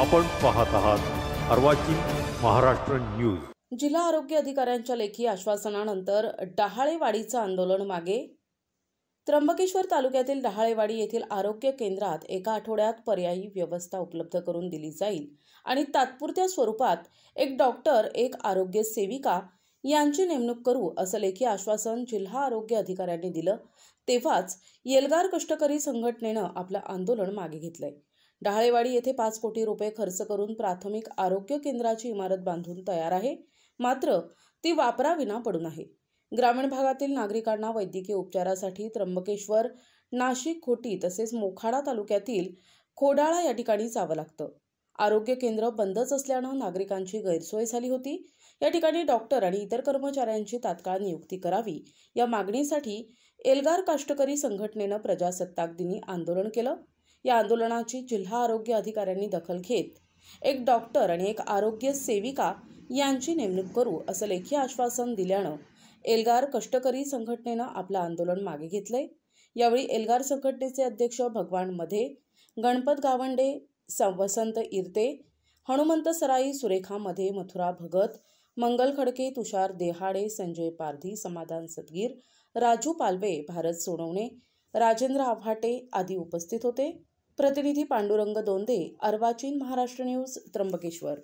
आपण पाहत आहात अर्वाचीन महाराष्ट्र न्यूज। जिल्हा आरोग्य अधिकाऱ्यांच्या लेखी आश्वासनानंतर डहाळेवाडीचं आंदोलन मागे। त्र्यंबकेश्वर तालुक्यातील डहाळेवाडी येथील आरोग्य केंद्रात एका आठवड्यात पर्यायी व्यवस्था उपलब्ध करून दिली जाईल आणि तात्पुरत्या स्वरूपात एक डॉक्टर, एक आरोग्य सेविका यांची नेमणूक करू असं लेखी आश्वासन जिल्हा आरोग्य अधिकाऱ्यांनी दिलं। तेव्हाच एल्गार कष्टकरी संघटनेनं आपलं आंदोलन मागे घेतलंय। डहाळेवाडी येथे 5 कोटी रुपये खर्च करून प्राथमिक आरोग्य केंद्राची इमारत बांधून तयार आहे, मात्र ती वापराविना पडून आहे। ग्रामीण भागातील नागरिकांना वैद्यकीय उपचारासाठी त्र्यंबकेश्वर, नाशिक, खोटी तसेच मोखाडा तालुक्यातील खोडाळा या ठिकाणी जावं लागतं। आरोग्य केंद्र बंदच असल्यानं नागरिकांची गैरसोय झाली होती। या ठिकाणी डॉक्टर आणि इतर कर्मचाऱ्यांची तात्काळ नियुक्ती करावी या मागणीसाठी एल्गार काष्टकरी संघटनेनं प्रजासत्ताक दिनी आंदोलन केलं। या आंदोलनाची जिल्हा आरोग्य अधिकाऱ्यांनी दखल घेत एक डॉक्टर आणि एक आरोग्य सेविका यांची नेमणूक करू असं लेखी आश्वासन दिल्यानं एल्गार कष्टकरी संघटनेनं आपलं आंदोलन मागे घेतलंय। यावेळी एल्गार संघटनेचे अध्यक्ष भगवान मधे, गणपत गावंडे, वसंत इरते, हनुमंत सराई, सुरेखा मधे, मथुरा भगत, मंगल खडके, तुषार देहाडे, संजय पारधी, समाधान सदगीर, राजू पालवे, भारत सोनवणे, राजेंद्र आव्हाटे आदी उपस्थित होते। प्रतिनिधी पांडुरंग दोंदे, अर्वाचीन महाराष्ट्र न्यूज, त्र्यंबकेश्वर।